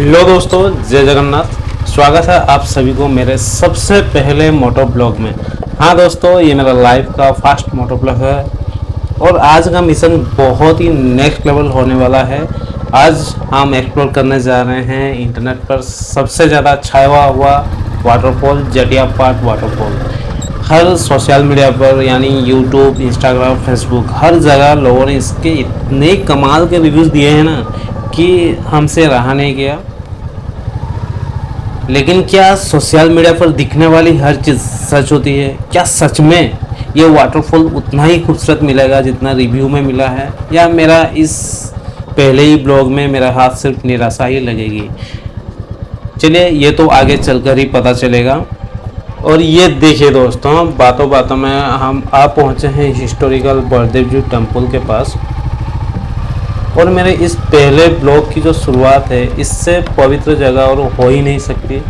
Hello दोस्तों, जय जगन्नाथ। स्वागत है आप सभी को मेरे सबसे पहले मोटो ब्लॉग में। हाँ दोस्तों, ये मेरा लाइफ का फर्स्ट मोटो ब्लॉग है और आज का मिशन बहुत ही नेक्स्ट लेवल होने वाला है। आज हम एक्सप्लोर करने जा रहे हैं इंटरनेट पर सबसे ज़्यादा छाया हुआ वाटरफॉल, जटिया पार्क वाटरफॉल। हर सोशल मीडिया पर यानी यूट्यूब, इंस्टाग्राम, फेसबुक, हर जगह लोगों ने इसके इतने कमाल के रिव्यूज़ दिए हैं ना कि हमसे रहा नहीं गया। लेकिन क्या सोशल मीडिया पर दिखने वाली हर चीज़ सच होती है? क्या सच में ये वाटरफॉल उतना ही खूबसूरत मिलेगा जितना रिव्यू में मिला है, या मेरा इस पहले ही ब्लॉग में मेरा हाथ सिर्फ निराशा ही लगेगी? चलिए, ये तो आगे चलकर ही पता चलेगा। और ये देखिए दोस्तों, बातों बातों में हम आ पहुँचे हैं हिस्टोरिकल बलदेव जी टेम्पल के पास। और मेरे इस पहले ब्लॉग की जो शुरुआत है, इससे पवित्र जगह और हो ही नहीं सकती।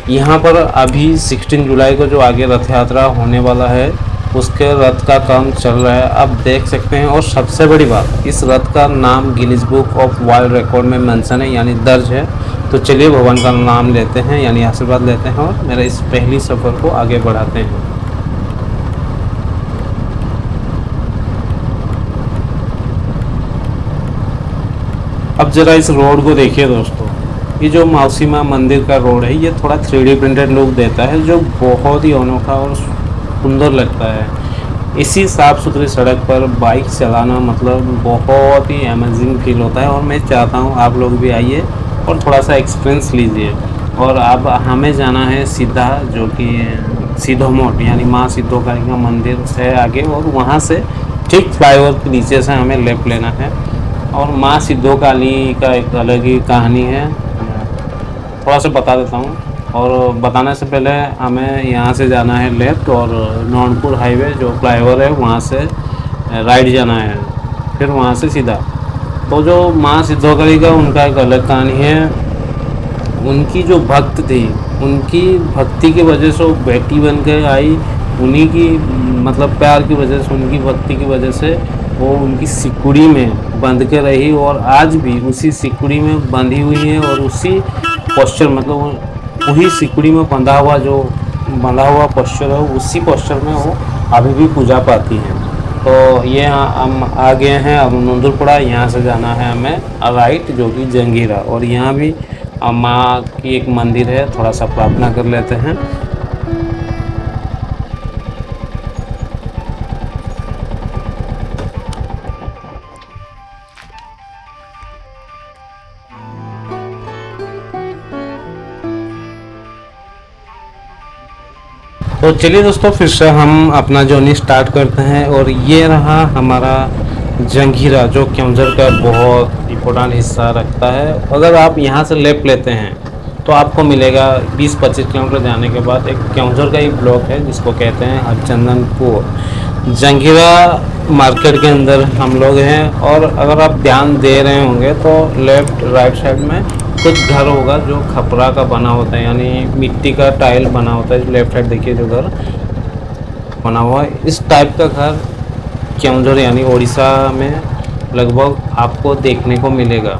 यहाँ पर अभी 16 जुलाई को जो आगे रथ यात्रा होने वाला है, उसके रथ का काम चल रहा है, आप देख सकते हैं। और सबसे बड़ी बात, इस रथ का नाम Guinness book of world record में मेंशन है, यानी दर्ज है। तो चलिए भगवान का नाम लेते हैं, यानी आशीर्वाद लेते हैं और मेरे इस पहली सफ़र को आगे बढ़ाते हैं। अब ज़रा इस रोड को देखिए दोस्तों। ये जो मौसी माँ मंदिर का रोड है, ये थोड़ा 3D प्रिंटेड लुक देता है, जो बहुत ही अनोखा और सुंदर लगता है। इसी साफ़ सुथरी सड़क पर बाइक चलाना मतलब बहुत ही अमेजिंग फील होता है। और मैं चाहता हूँ आप लोग भी आइए और थोड़ा सा एक्सपीरियंस लीजिए। और अब हमें जाना है सीधा, जो कि सिद्धोमठ यानी माँ सिद्धोकाली का मंदिर है आगे, और वहाँ से ठीक फ्लाईओवर के नीचे से हमें लेफ्ट लेना है। और माँ सिद्धोकाली का एक अलग ही कहानी है, थोड़ा सा बता देता हूँ। और बताने से पहले हमें यहाँ से जाना है लेफ़्ट, और नौनपुर हाईवे जो फ्लाईओवर है वहाँ से राइट जाना है, फिर वहाँ से सीधा। तो जो माँ सिद्धोकाली का उनका एक अलग कहानी है। उनकी जो भक्त थी, उनकी भक्ति की वजह से वो बेटी बन के आई। उन्हीं की मतलब प्यार की वजह से, उनकी भक्ति की वजह से वो उनकी सिकुड़ी में बंध के रही, और आज भी उसी सिकुड़ी में बंधी हुई है। और उसी पोस्चर मतलब वही सिकुड़ी में बंधा हुआ पोस्चर है, उसी पोस्चर में वो अभी भी पूजा पाती हैं। तो ये हम आ गए हैं अब नंदुरपड़ा। यहाँ से जाना है हमें राइट, जो कि जंगीरा। और यहाँ भी माँ की एक मंदिर है, थोड़ा सा प्रार्थना कर लेते हैं। तो चलिए दोस्तों, फिर से हम अपना जर्नी स्टार्ट करते हैं। और ये रहा हमारा जंगीरा, जो केवंझर का बहुत इम्पोर्टेंट हिस्सा रखता है। अगर आप यहाँ से लेफ्ट लेते हैं तो आपको मिलेगा 20-25 किलोमीटर जाने के बाद एक केवंझर का ही ब्लॉक है, जिसको कहते हैं हरचंदनपुर। जंगीरा मार्केट के अंदर हम लोग हैं। और अगर आप ध्यान दे रहे होंगे तो लेफ़्ट राइट साइड में कुछ घर होगा जो खपरा का बना होता है, यानी मिट्टी का टाइल बना होता है। लेफ्ट साइड देखिए जो घर बना हुआ है, इस टाइप का घर केवंझर यानी उड़ीसा में लगभग आपको देखने को मिलेगा।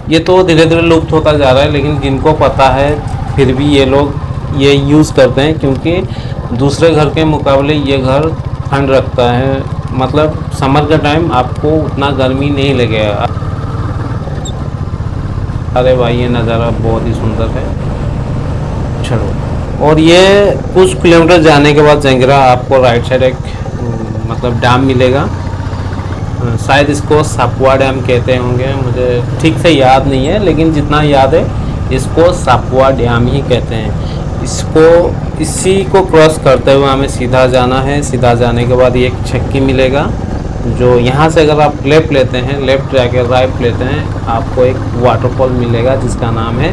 ये तो धीरे धीरे लुप्त होता जा रहा है, लेकिन जिनको पता है फिर भी ये लोग ये यूज़ करते हैं, क्योंकि दूसरे घर के मुकाबले ये घर ठंड रखता है। मतलब समर का टाइम आपको उतना गर्मी नहीं लगेगा। अरे भाई, ये नज़ारा बहुत ही सुंदर है। चलो, और ये कुछ किलोमीटर जाने के बाद जंगीरा आपको राइट साइड एक मतलब डैम मिलेगा। शायद इसको सापुआ डैम कहते होंगे, मुझे ठीक से याद नहीं है, लेकिन जितना याद है इसको सापुआ डैम ही कहते हैं। इसी को क्रॉस करते हुए हमें सीधा जाना है। सीधा जाने के बाद ये एक छक्की मिलेगा, जो यहाँ से अगर आप लेफ़्ट लेते हैं, लेफ़्ट जाके राइट लेते हैं, आपको एक वाटरफॉल मिलेगा जिसका नाम है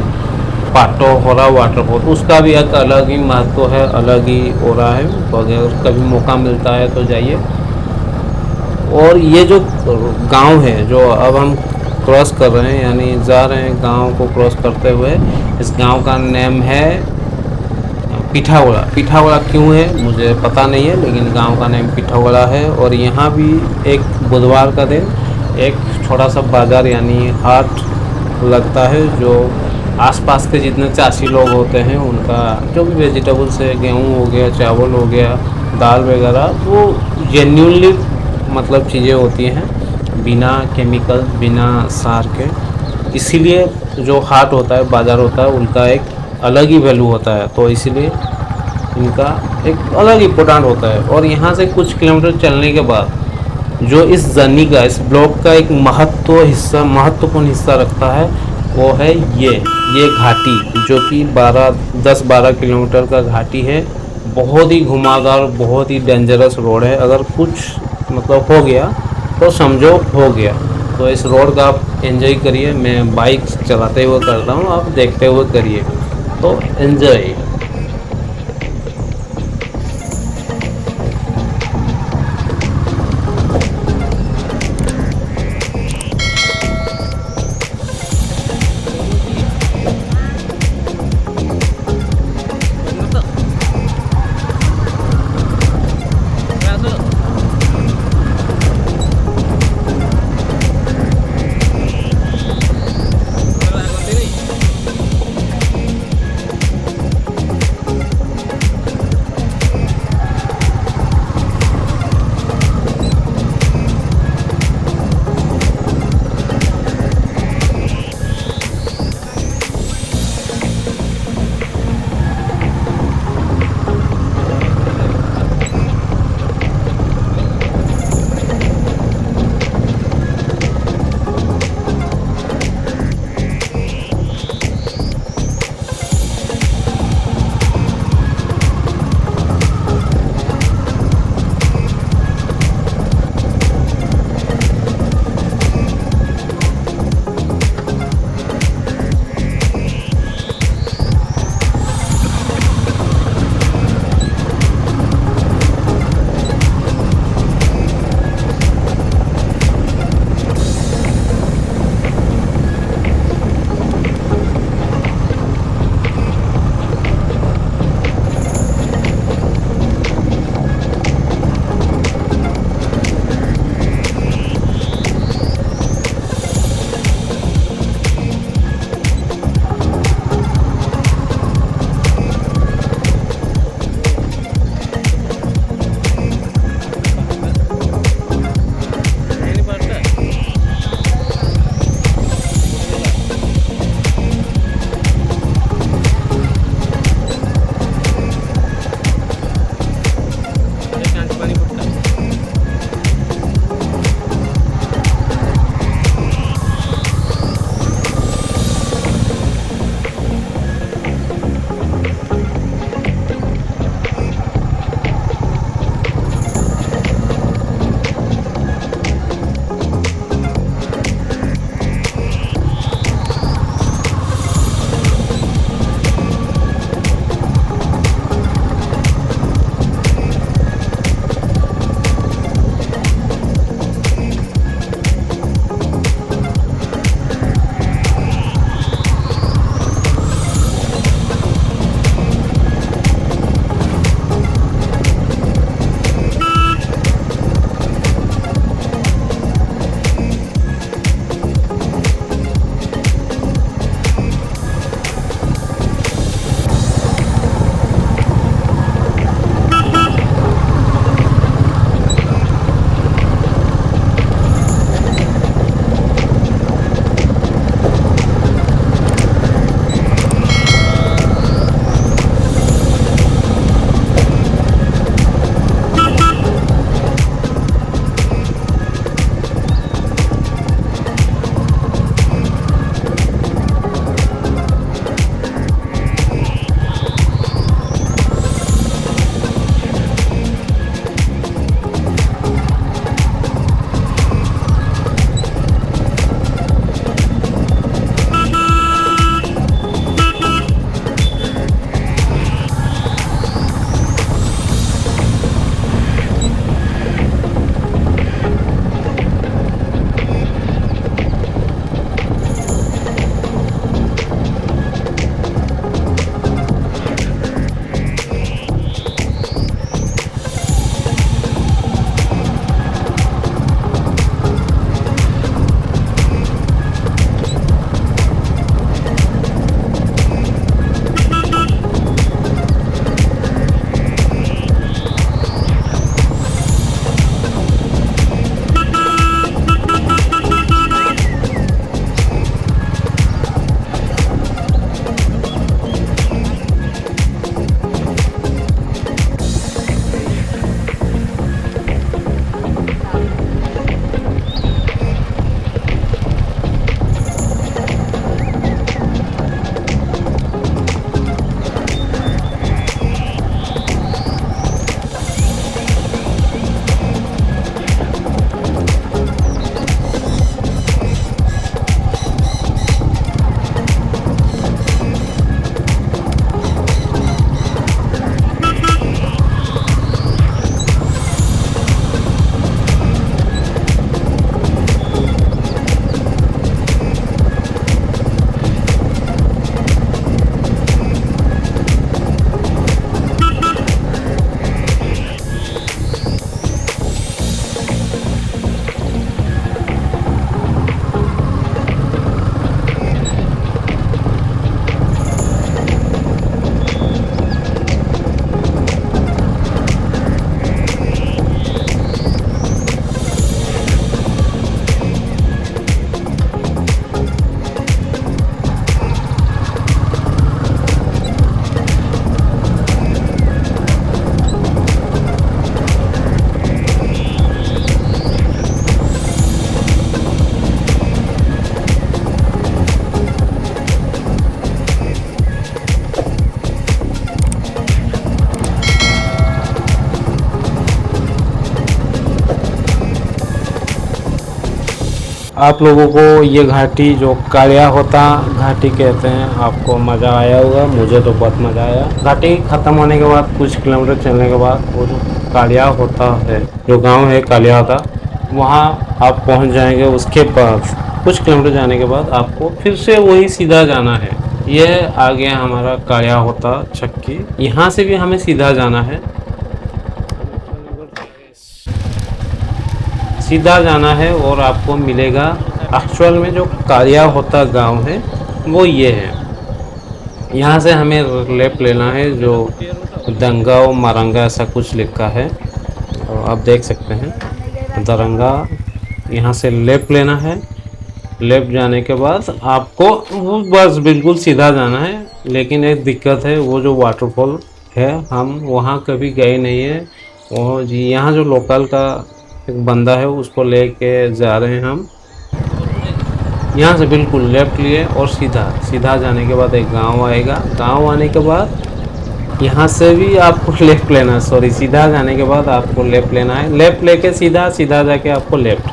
पाटोहोरा वाटरफॉल। उसका भी एक अलग ही महत्व है, अलग ही हो रहा है। तो अगर कभी मौका मिलता है तो जाइए। और ये जो गांव है जो अब हम क्रॉस कर रहे हैं, यानी जा रहे हैं गांव को क्रॉस करते हुए, इस गांव का नेम है पिठावड़ा। पिठावड़ा क्यों है मुझे पता नहीं है, लेकिन गांव का नाम पिठावड़ा है। और यहाँ भी एक बुधवार का दिन एक छोटा सा बाज़ार यानी हाट लगता है। जो आसपास के जितने चासी लोग होते हैं उनका जो भी वेजिटेबल्स है, गेहूँ हो गया, चावल हो गया, दाल वगैरह, वो जेन्यूनली मतलब चीज़ें होती हैं, बिना केमिकल, बिना सार के। इसीलिए जो हाट होता है, बाज़ार होता है, उनका एक अलग ही वैल्यू होता है। तो इसीलिए इनका एक अलग इम्पोर्टेंट होता है। और यहाँ से कुछ किलोमीटर चलने के बाद जो इस जर्नी का, इस ब्लॉक का एक महत्वपूर्ण हिस्सा रखता है, वो है ये घाटी, जो कि 10-12 किलोमीटर का घाटी है। बहुत ही घुमावदार, बहुत ही डेंजरस रोड है। अगर कुछ मतलब हो गया तो समझो हो गया। तो इस रोड का आप एंजॉय करिए। मैं बाइक चलाते हुए करता हूँ, आप देखते हुए करिए। तो एंजॉय। आप लोगों को ये घाटी जो कालिया होता घाटी कहते हैं, आपको मज़ा आया होगा। मुझे तो बहुत मज़ा आया। घाटी ख़त्म होने के बाद कुछ किलोमीटर चलने के बाद वो जो कालिया होता है, जो गांव है कालिया होता, वहाँ आप पहुँच जाएंगे। उसके बाद कुछ किलोमीटर जाने के बाद आपको फिर से वही सीधा जाना है। यह आ गया हमारा कालिया होता चक्की। यहाँ से भी हमें सीधा जाना है, सीधा जाना है और आपको मिलेगा। एक्चुअल में जो कालिया होता गांव है वो ये है। यहाँ से हमें लेफ्ट लेना है, जो दंगा और मारंगा ऐसा कुछ लिखा है, तो आप देख सकते हैं दरंगा। यहाँ से लेफ्ट लेना है। लेफ्ट जाने के बाद आपको वो बस बिल्कुल सीधा जाना है। लेकिन एक दिक्कत है, वो जो वाटरफॉल है हम वहाँ कभी गए नहीं है। वो जी यहाँ जो लोकल का एक बंदा है उसको लेके जा रहे हैं हम। यहाँ से बिल्कुल लेफ्ट लिए और सीधा सीधा जाने के बाद एक गांव आएगा। गांव आने के बाद यहाँ से भी आपको लेफ्ट लेना है, सॉरी सीधा जाने के बाद आपको लेफ्ट लेना है। लेफ्ट लेके सीधा सीधा जाके आपको लेफ्ट।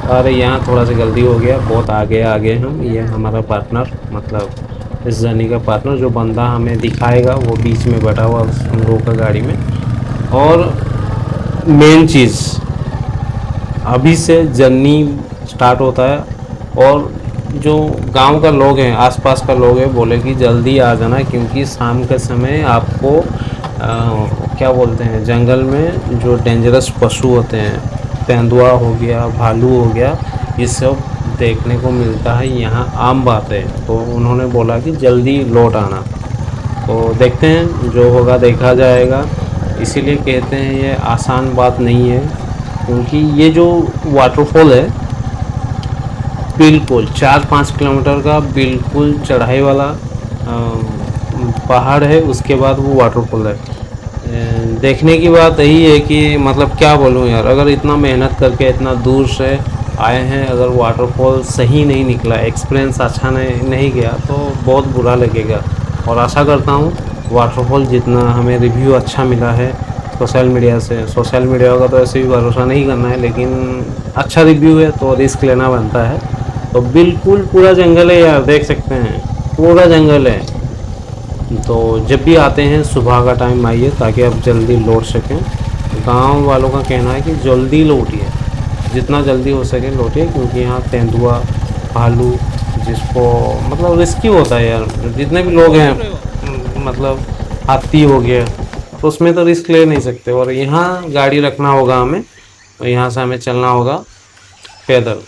अरे यहाँ थोड़ा सा गलती हो गया, बहुत आगे आगे हम। ये हमारा पार्टनर, मतलब इस जर्नी का पार्टनर, जो बंदा हमें दिखाएगा वो बीच में बैठा हुआ हम लोगों का गाड़ी में। और मेन चीज़, अभी से जर्नी स्टार्ट होता है और जो गांव का लोग हैं, आसपास का लोग हैं, बोले कि जल्दी आ जाना, क्योंकि शाम के समय आपको क्या बोलते हैं, जंगल में जो डेंजरस पशु होते हैं, तेंदुआ हो गया, भालू हो गया, ये सब देखने को मिलता है। यहाँ आम बात है। तो उन्होंने बोला कि जल्दी लौट आना। तो देखते हैं, जो होगा देखा जाएगा। इसीलिए कहते हैं ये आसान बात नहीं है, क्योंकि ये जो वाटरफॉल है बिल्कुल 4-5 किलोमीटर का बिल्कुल चढ़ाई वाला पहाड़ है। उसके बाद वो वाटरफॉल है। देखने की बात यही है कि मतलब क्या बोलूँ यार, अगर इतना मेहनत करके इतना दूर से आए हैं, अगर वाटरफॉल सही नहीं निकला, एक्सपीरियंस अच्छा नहीं गया, तो बहुत बुरा लगेगा। और आशा करता हूँ वाटरफॉल जितना हमें रिव्यू अच्छा मिला है सोशल मीडिया से, सोशल मीडिया का तो ऐसे भी भरोसा नहीं करना है, लेकिन अच्छा रिव्यू है तो रिस्क लेना बनता है। तो बिल्कुल पूरा जंगल है यार, देख सकते हैं पूरा जंगल है। तो जब भी आते हैं सुबह का टाइम आइए, ताकि आप जल्दी लौट सकें। गांव वालों का कहना है कि जल्दी लौटिए, जितना जल्दी हो सके लौटिए, क्योंकि यहाँ तेंदुआ, भालू, जिसको मतलब रिस्की होता है यार, जितने भी लोग हैं, मतलब हाथी हो गया, तो उसमें तो रिस्क ले नहीं सकते। और यहाँ गाड़ी रखना होगा हमें, और यहाँ से हमें चलना होगा पैदल।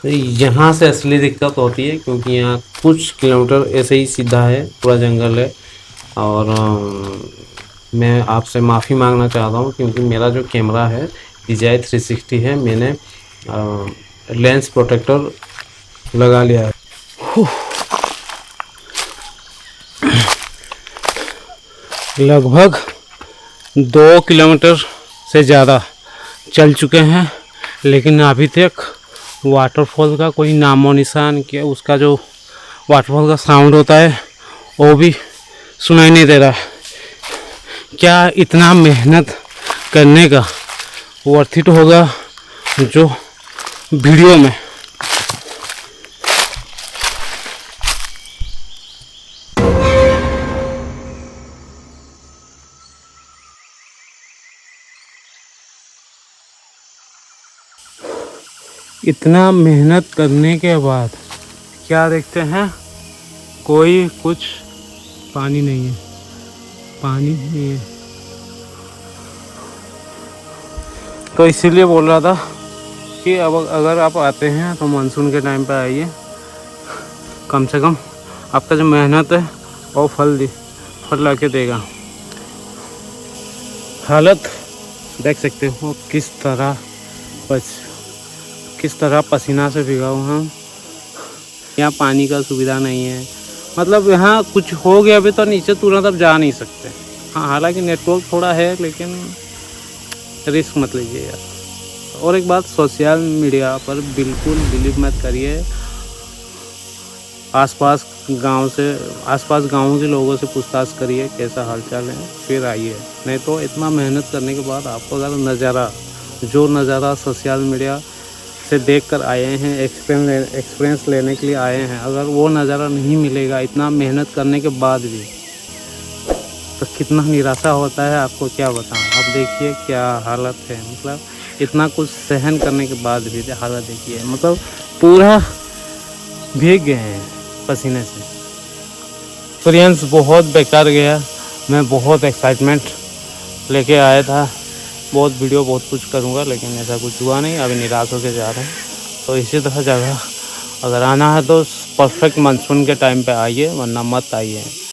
तो यहाँ से असली दिक्कत होती है, क्योंकि यहाँ कुछ किलोमीटर ऐसे ही सीधा है, पूरा जंगल है। और मैं आपसे माफ़ी मांगना चाहता हूँ, क्योंकि मेरा जो कैमरा है DJI 360 है, मैंने लेंस प्रोटेक्टर लगा लिया है। लगभग 2 किलोमीटर से ज़्यादा चल चुके हैं, लेकिन अभी तक वाटरफॉल का कोई नामो निशान, क्या उसका जो वाटरफॉल का साउंड होता है वो भी सुनाई नहीं दे रहा। क्या इतना मेहनत करने का वर्थ इट होगा जो वीडियो में? इतना मेहनत करने के बाद क्या देखते हैं, कोई कुछ पानी नहीं है, पानी नहीं है। तो इसीलिए बोल रहा था कि अब अगर आप आते हैं तो मानसून के टाइम पे आइए, कम से कम आपका जो मेहनत है वो फल ला के देगा। हालत देख सकते हो किस तरह पसीना से भीगा हुआ हूँ। यहाँ पानी का सुविधा नहीं है, मतलब यहाँ कुछ हो गया भी तो नीचे तुरंत अब जा नहीं सकते। हाँ, हालांकि नेटवर्क थोड़ा है, लेकिन रिस्क मत लीजिए यार। और एक बात, सोशल मीडिया पर बिल्कुल बिलीव मत करिए। आसपास गाँव के लोगों से पूछताछ करिए कैसा हालचाल है, फिर आइए। नहीं तो इतना मेहनत करने के बाद आपको अगर नज़ारा सोशल मीडिया से देखकर आए हैं, एक्सपीरियंस लेने के लिए आए हैं। अगर वो नज़ारा नहीं मिलेगा इतना मेहनत करने के बाद भी, तो कितना निराशा होता है आपको क्या बताऊँ। अब देखिए क्या हालत है, मतलब इतना कुछ सहन करने के बाद भी हालत देखिए, मतलब पूरा भीग गए हैं पसीने से। एक्सपीरियंस बहुत बेकार गया। मैं बहुत एक्साइटमेंट लेके आया था, बहुत वीडियो बहुत कुछ करूँगा, लेकिन ऐसा कुछ हुआ नहीं। अभी निराश होकर जा रहे हैं। तो इसी तरह जगह अगर आना है तो परफेक्ट मानसून के टाइम पे आइए, वरना मत आइए।